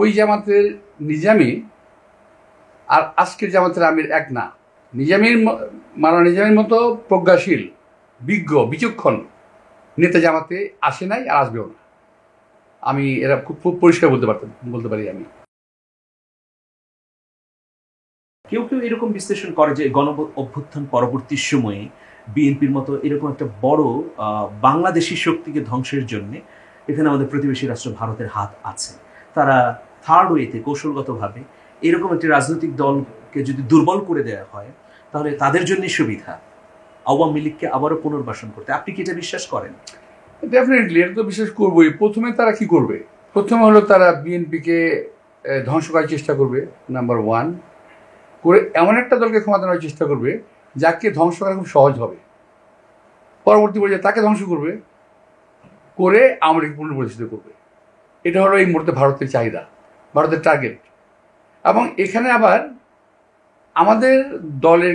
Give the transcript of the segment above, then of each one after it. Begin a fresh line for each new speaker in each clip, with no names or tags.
ওই জামাতের নিজামী আর আজকের জামাতের আমির এক না। মাওলানা নিজামীর মতো প্রজ্ঞাশীল, বিজ্ঞ, বিচক্ষণ নেতা জামাতে আসে নাই আর আসবেও না। আমি এরা খুব পরিষ্কার বলতে পারি আমি।
কেউ কেউ এরকম বিশ্লেষণ করে যে গণ অভ্যুত্থান পরবর্তী সময়ে বিএনপির মতো এরকম একটা বড় বাংলাদেশি শক্তিকে ধ্বংসের জন্য এখানে আমাদের প্রতিবেশী রাষ্ট্র ভারতের হাত আছে। তারা থার্ড ওয়েতে কৌশলগতভাবে এরকম একটি রাজনৈতিক দলকে যদি দুর্বল করে দেওয়া হয় তাহলে তাদের জন্যই সুবিধা আওয়ামী লীগকে আবারও পুনর্বাসন করতে। আপনি কি এটা বিশ্বাস করেন?
ডেফিনেটলি এটা তো বিশ্বাস করবোই। প্রথমে তারা কি করবে? প্রথমে হলো তারা বিএনপিকে ধ্বংস করার চেষ্টা করবে, নাম্বার ওয়ান। করে এমন একটা দলকে ক্ষমতা নেওয়ার চেষ্টা করবে যাকে ধ্বংস করা খুব সহজ হবে। পরবর্তী পর্যায়ে তাকে ধ্বংস করবে, করে আওয়ামী লীগ পুনর্প্রতিষ্ঠিত করবে। এটা হলো এই মুহূর্তে ভারতের চাহিদা, ভারতের টার্গেট। এবং এখানে আবার আমাদের দলের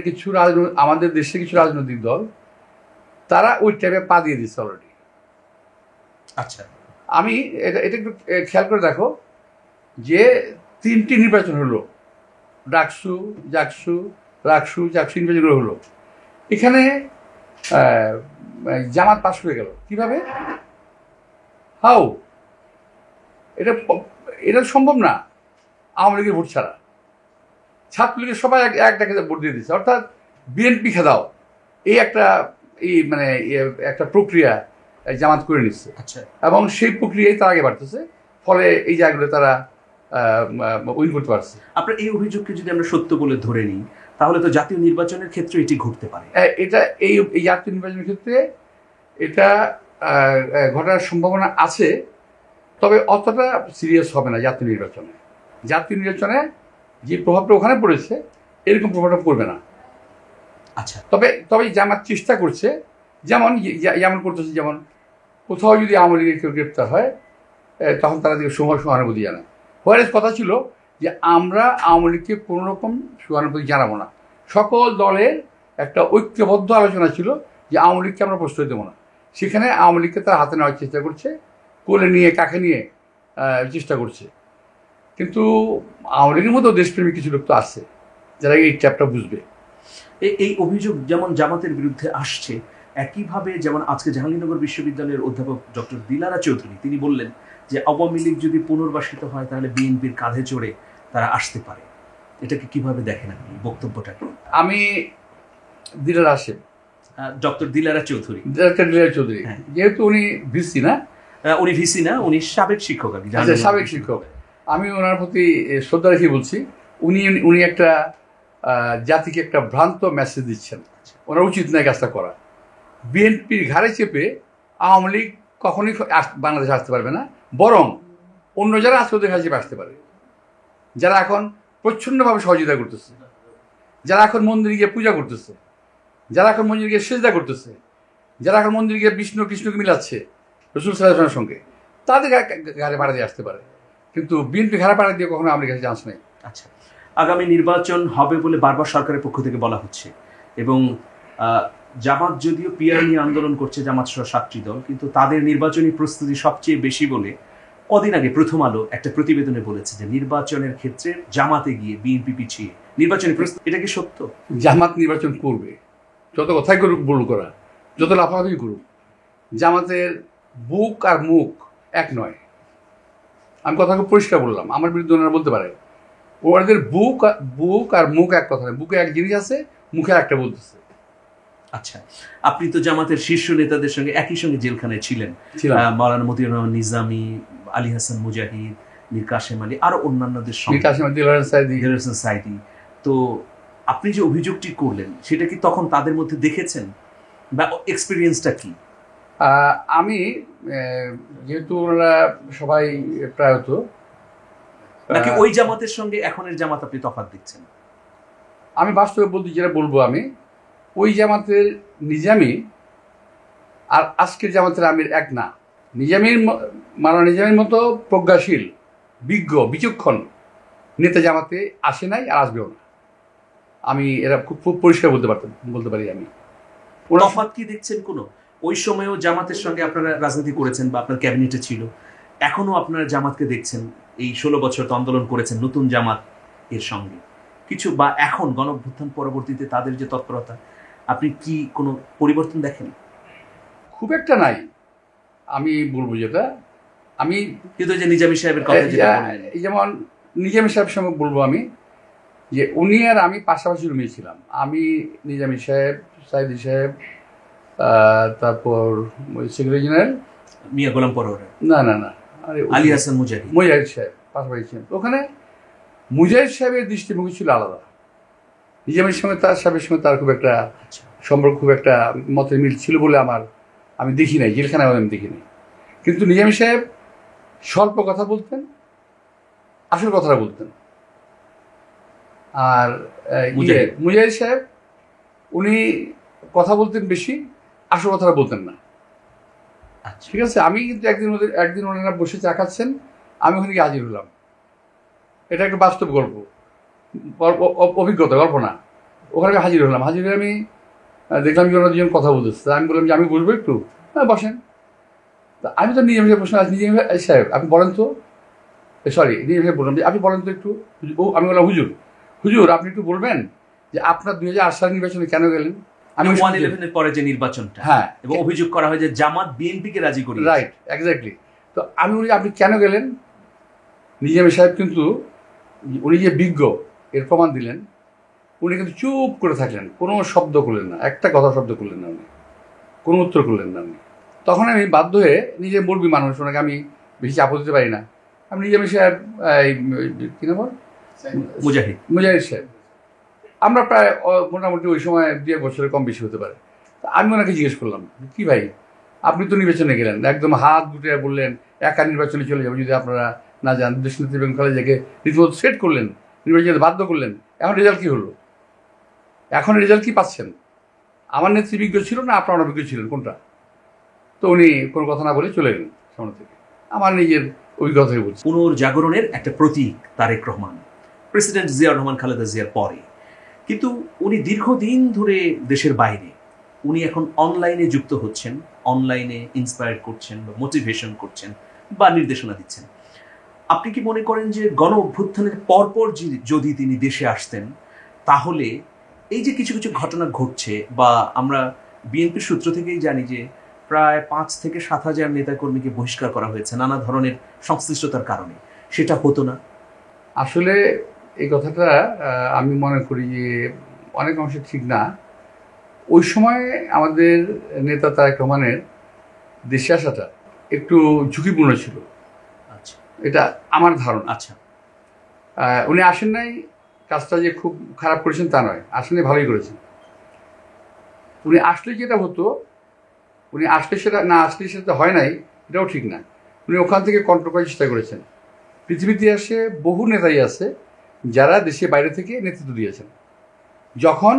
আমাদের দেশের কিছু রাজনৈতিক দল তারা ওই টাইপে পা দিয়ে দিচ্ছে অলরেডি।
আচ্ছা,
আমি এটা একটু খেয়াল করে দেখো যে 3টি নির্বাচন হলো, ডাকসু, জাকসু, জাকসু নির্বাচন হলো। এখানে জামাত পাশ হয়ে গেল কিভাবে? হাউ? এটা সম্ভব না আওয়ামী লীগের ভোট ছাড়া। ছাত্রলীগের সবাই একটাকে ভোট দিয়ে দিচ্ছে, অর্থাৎ বিএনপি খেদাও, এই একটা প্রক্রিয়া জামাত করে নিচ্ছে।
আচ্ছা,
এবং সেই প্রক্রিয়ায় তারা আগে বাড়তেছে, ফলে এই জায়গাগুলো তারা উইন করতে পারছে।
আপনার এই অভিযোগকে যদি আমরা সত্য বলে ধরে নিই তাহলে তো জাতীয় নির্বাচনের ক্ষেত্রে এটি ঘটতে পারে।
এটা এই জাতীয় নির্বাচনের ক্ষেত্রে এটা ঘটার সম্ভাবনা আছে, তবে অতটা সিরিয়াস হবে না। জাতীয় নির্বাচনে যে প্রভাবটা ওখানে পড়েছে এরকম প্রভাবটা পড়বে না।
আচ্ছা,
তবে জামাত চেষ্টা করছে, যেমন করতেছে, যেমন কোথাও যদি আওয়ামী লীগের কেউ গ্রেপ্তার হয় তখন তারা দিকে সহানুভূতি জানায়। হোয়ারেস কথা ছিল যে আমরা আওয়ামী লীগকে কোনো রকম সহানুভূতি জানাবো না। সকল দলের একটা ঐক্যবদ্ধ আলোচনা ছিল যে আওয়ামী লীগকে আমরা প্রশ্রয় দেবো না। সেখানে আওয়ামী লীগকে তারা হাতে নেওয়ার চেষ্টা করছে, কোলে নিয়ে কাকে নিয়ে চেষ্টা করছে। কিন্তু আওয়ামী লীগের মতো দেশপ্রেমী কিছু লোক তো আছে যারা এই ট্যাপটা বুঝবে।
এই অভিযোগ যেমন জামাতের বিরুদ্ধে আসছে, একইভাবে যেমন আজকে জাহাঙ্গীরনগর বিশ্ববিদ্যালয়ের অধ্যাপক ডক্টর দিলারা চৌধুরী তিনি বললেন যে আওয়ামী লীগ যদি পুনর্বাসিত হয় তাহলে বিএনপির কাঁধে চড়ে তারা আসতে পারে। এটাকে কিভাবে দেখেন আপনি, বক্তব্যটাকে?
আমি দিলারা আসেন,
ডক্টর দিলারা চৌধুরী,
যেহেতু উনি ভিসি না,
উনি সাবেক শিক্ষক।
সাবেক শিক্ষক। আমি ওনার প্রতি শ্রদ্ধা রেখে বলছি, উনি একটা জাতিকে একটা ভ্রান্ত মেসেজ দিচ্ছেন। ওনার উচিত নয় কাজটা করা। বিএনপির ঘাড়ে চেপে আওয়ামী লীগ কখনোই বাংলাদেশে আসতে পারবে না, বরং অন্য যারা আছে ওদের ঘাড়ে চেপে আসতে পারে। যারা এখন প্রচ্ছন্নভাবে সহযোগিতা করতেছে, যারা এখন মন্দিরে গিয়ে পূজা করতেছে, যারা এখন মন্দিরে গিয়ে সেজদা করতেছে, যারা এখন মন্দিরে গিয়ে কৃষ্ণকে মিলাচ্ছে রসুল সাল্লাল্লাহু আলাইহি ওয়াসাল্লামের সঙ্গে, তাদের ঘাড়ে ভাড়া দিয়ে আসতে পারে। কিন্তু বিএনপি ঘাড়ে ভাড়া দিয়ে কখনো আওয়ামী লীগের চান্স নেই।
আচ্ছা, আগামী নির্বাচন হবে বলে বারবার সরকারের পক্ষ থেকে বলা হচ্ছে, এবং জামাত যদিও পিআর নিয়ে আন্দোলন করছে, জামাত সহ 7টি দল, কিন্তু তাদের নির্বাচনী প্রস্তুতি সবচেয়ে বেশি বলে কদিন আগে প্রথম আলো একটা প্রতিবেদনে বলেছে যে নির্বাচনের ক্ষেত্রে জামাতে গিয়ে বিএনপি পিছিয়ে। নির্বাচনী প্রস্তুতি, এটা কি সত্য?
জামাত নির্বাচন করবে, যত কথাই করুক, বলুক, করা যত লাফালাফি করুক, জামাতের বুক আর মুখ এক নয়। আমি কথা খুব পরিষ্কার বললাম, আমার বিরুদ্ধে ওনারা বলতে পারে। ওদের বুক আর মুখ এক কথা নয়, বুকে এক জিনিস আছে, মুখে একটা বলতেছে।
আচ্ছা, আপনি তো জামাতের শীর্ষ নেতাদের সঙ্গে একই সঙ্গে জেলখানায় ছিলেন, মাওলানা মতিউর রহমান নিজামী, আলী হাসান মুজাহিদ, মীর কাসেম আলী, আরো অন্যান্যদের সঙ্গে,
দিলওয়ার হোসেন
সাইদি। তো আপনি যে অভিযোগটি করলেন সেটা কি তখন তাদের মধ্যে দেখেছেন, বা এক্সপিরিয়েন্সটা কি?
আমি যেহেতু ওনারা সবাই প্রায়ত,
নাকি ওই জামাতের সঙ্গে এখনের জামাত আপনি তফাৎ দিচ্ছেন?
আমি বাস্তবে বলতে যেটা বলবো, আমি ওই জামাতের নিজামী আর আজকের জামাতের আমির এক না। মাওলানা নিজামীর মতো প্রজ্ঞাশীল, বিজ্ঞ, বিচক্ষণ নেতা জামাতে আসে নাই আর আসবেও না। আমি এরা খুব পরিষ্কার বলতে পারি আমি।
তফাৎ কি দেখছেন কোনো? ওই সময়ও জামাতের সঙ্গে আপনারা রাজনীতি করেছেন বা আপনার ক্যাবিনেটে ছিল, এখনো আপনারা জামাতকে দেখছেন, এই 16 বছর তো আন্দোলন করেছেন নতুন জামাত এর সঙ্গে কিছু, বা এখন গণঅভ্যুত্থান পরবর্তীতে তাদের যে তৎপরতা, আপনি কি কোনো পরিবর্তন দেখেন?
খুব একটা নাই, আমি বলবো যেটা আমি
কিন্তু যে নিজামী সাহেবের কথা যেটা বললেন,
এই যেমন নিজামী সাহেবের সঙ্গে বলবো আমি যে উনি আর আমি পাশাপাশি রুমে ছিলাম। আমি, নিজামী সাহেব, সাইদি সাহেব, তারপর সেক্রেটারি জেনারেল
মিয়া গোলাম পরোয়ার,
না না না আরে
আলী হাসান মুজাহিদ,
মুজাহিদ সাহেব পাশাপাশি ছিলেন। ওখানে মুজাহিদ সাহেবের দৃষ্টিভঙ্গি ছিল আলাদা। নিজামের সঙ্গে তার সাহেবের সঙ্গে তার খুব একটা সম্পর্ক, খুব একটা মতের মিল ছিল বলে আমি দেখি নাই, জেলখানায় আমি দেখি নাই। কিন্তু নিজামী সাহেব স্বল্প কথা বলতেন, আসল কথাটা বলতেন। আর মুজাহিদ সাহেব উনি কথা বলতেন বেশি, আসল কথাটা বলতেন না। ঠিক আছে, আমি কিন্তু একদিন ওনারা বসে চা খাচ্ছেন, আমি ওখানে গিয়ে হাজির হলাম। এটা একটা বাস্তব গল্প, অভিজ্ঞতা, গল্প না। ওখানে আমি হাজির হলাম, হাজির হয়ে আমি দেখলাম যে ওরা দুজন কথা বলতেছে। আমি বললাম যে আমি বলবো একটু, হ্যাঁ বসেন। তা আমি তো নিজামী সাহেব বসে আছি, নিজামী সাহেব আপনি বলেন তো, সরি নিজামী সাহেব বললাম যে আপনি বলেন তো একটু। আমি বললাম হুজুর আপনি একটু বলবেন যে আপনার 2008 সালের নির্বাচনে কেন গেলেন?
আমি 1/11 পরে যে নির্বাচনটা,
হ্যাঁ,
এবং অভিযোগ করা হয় যে জামাত বিএনপিকে রাজি করি,
রাইট, এক্স্যাক্টলি। তো আমি বলি আপনি কেন গেলেন? নিজামী সাহেব কিন্তু উনি যে বিজ্ঞ এর প্রমাণ দিলেন। উনি কিন্তু চুপ করে থাকলেন, কোনো শব্দ করলেন না, একটা কথা শব্দ করলেন না উনি, কোনো উত্তর করলেন না উনি। তখন আমি বাধ্য হয়ে, নিজে মুরবি মানুষ, ওনাকে আমি বেশি চাপ দিতে পারি না। আমি নিজামী সাহেব, কি নাম মুজাহিদ সাহেব, আমরা প্রায় মোটামুটি ওই সময় 2 বছরের কম বেশি হতে পারে। আমি ওনাকে জিজ্ঞেস করলাম, কি ভাই আপনি তো নির্বাচনে গেলেন, একদম হাত গুটে বললেন একা নির্বাচনে চলে যাবো যদি আপনারা না যান, দেশনেত্রী বেগম খালেদা জিয়াকে রীতিমতো সেট করলেন, নির্বাচনে বাধ্য করলেন। এখন রেজাল্ট কী হলো? এখন রেজাল্ট কী পাচ্ছেন? আমার নেত্রী বিজ্ঞ ছিল না আপনার অনভিজ্ঞ ছিলেন, কোনটা? তো উনি কোনো কথা না বলে চলে গেলেন সামনে থেকে। আমার নিজের অভিজ্ঞতা থেকে বলছি।
পুনর্জাগরণের একটা প্রতীক তারেক রহমান, প্রেসিডেন্ট জিয়াউর রহমান খালেদা জিয়ার পরে। কিন্তু উনি দীর্ঘদিন ধরে দেশের বাইরে, উনি এখন অনলাইনে যুক্ত হচ্ছেন, অনলাইনে ইন্সপায়ার করছেন বা মোটিভেশন করছেন বা নির্দেশনা দিচ্ছেন। আপনি কি মনে করেন যে গণ অভ্যুত্থানের পরপর যদি তিনি দেশে আসতেন, তাহলে এই যে কিছু কিছু ঘটনা ঘটছে, বা আমরা বিএনপির সূত্র থেকেই জানি যে প্রায় 5 থেকে 7 হাজার নেতাকর্মীকে বহিষ্কার করা হয়েছে নানা ধরনের সংশ্লিষ্টতার কারণে, সেটা হতো না?
আসলে এই কথাটা আমি মনে করি যে অনেক অংশে ঠিক না। ওই সময় আমাদের নেতা তারেক রহমানের দেশে আসাটা একটু ঝুঁকিপূর্ণ ছিল,
আচ্ছা,
এটা আমার ধারণা।
আচ্ছা,
উনি আসেন নাই, কাজটা যে খুব খারাপ করেছেন তা নয়, আসেন নাই, ভালোই করেছেন। উনি আসলে যেটা হতো, উনি আসলে সেটা, না আসলে সেটা হয় নাই, এটাও ঠিক না। উনি ওখান থেকে কন্ট্রোল করার চেষ্টা করেছেন। পৃথিবীর ইতিহাসে বহু নেতাই আছে যারা দেশে বাইরে থেকে নেতৃত্ব দিয়েছেন, যখন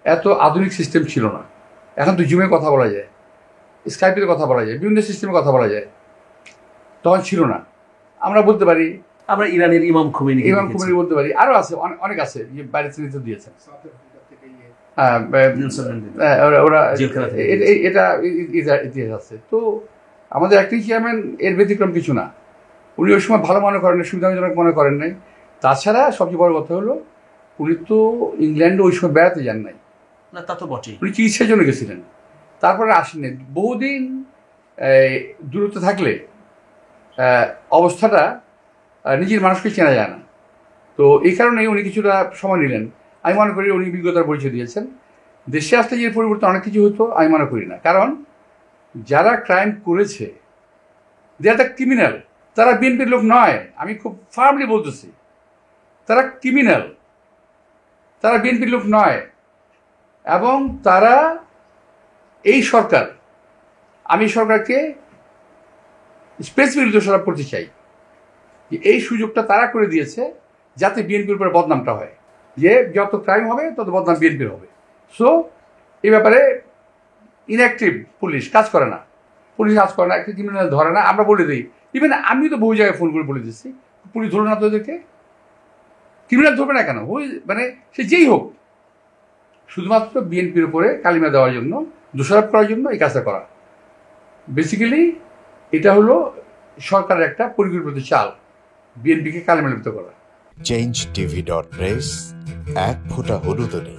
এত আধুনিক সিস্টেম ছিল না। এখন তো জুমে কথা বলা যায়, স্কাইপের কথা বলা যায়, বিভিন্ন সিস্টেমে কথা বলা যায়, তখন ছিল না। আমরা বলতে পারি,
আমরা ইরানের ইমাম খুমেনি
বলতে পারি, আরও আছে, অনেক আছে যে বাইরে থেকে নেতৃত্ব দিয়েছেন। ওরা এটা ইতিহাস আছে। তো আমাদের একটি চেয়ারম্যান এর ব্যতিক্রম কিছু না। উনি ওই সময় ভালো মনে করেন, সুবিধাজনক মনে করেন নাই। তাছাড়া সবচেয়ে বড় কথা হলো, উনি তো ইংল্যান্ডে ওই সময় বেড়াতে যান নাই,
না তা তো বটেই,
উনি চিকিৎসার জন্য গেছিলেন, তারপরে আসেননি। বহুদিন দূরত্বে থাকলে অবস্থাটা নিজের মানুষকে চেনা যায় না। তো এই কারণেই উনি কিছুটা সময় নিলেন। আমি মনে করি উনি বিজ্ঞতার পরিচয় দিয়েছেন। দেশে আসতে যে পরিবর্তন অনেক কিছু হতো আমি মনে করি না, কারণ যারা ক্রাইম করেছে দে আর দ্য ক্রিমিনাল, তারা বিএনপির লোক নয়। আমি খুব ফার্মলি বলতেছি, তারা ক্রিমিনাল, তারা বিএনপির লোক নয়। এবং তারা, এই সরকার, আমি সরকারকে স্পেসিফিক দোষারোপ করতে চাই যে এই সুযোগটা তারা করে দিয়েছে যাতে বিএনপির উপরে বদনামটা হয়, যে যত ক্রাইম হবে তত বদনাম বিএনপির হবে। সো এই ব্যাপারে ইনঅ্যাক্টিভ পুলিশ কাজ করে না, একটা ক্রিমিনাল ধরে না। আমরা বলে দিই, ইভেন আমি তো বহু জায়গায় ফোন করে বলে দিচ্ছি, পুলিশ ধরবে না তো ওদেরকে, ক্রিমিনাল ধরবে না কেন? মানে সে যেই হোক, শুধুমাত্র বিএনপির উপরে কালিমা দেওয়ার জন্য, দোষারোপ করার জন্য এই কাজটা করা। বেসিক্যালি এটা হলো সরকারের একটা পরিকল্পিত চাল। বিএনপিকে কালেমালিপ্ত করা।
change tv.press এক ফোঁটা হলুদও নেই।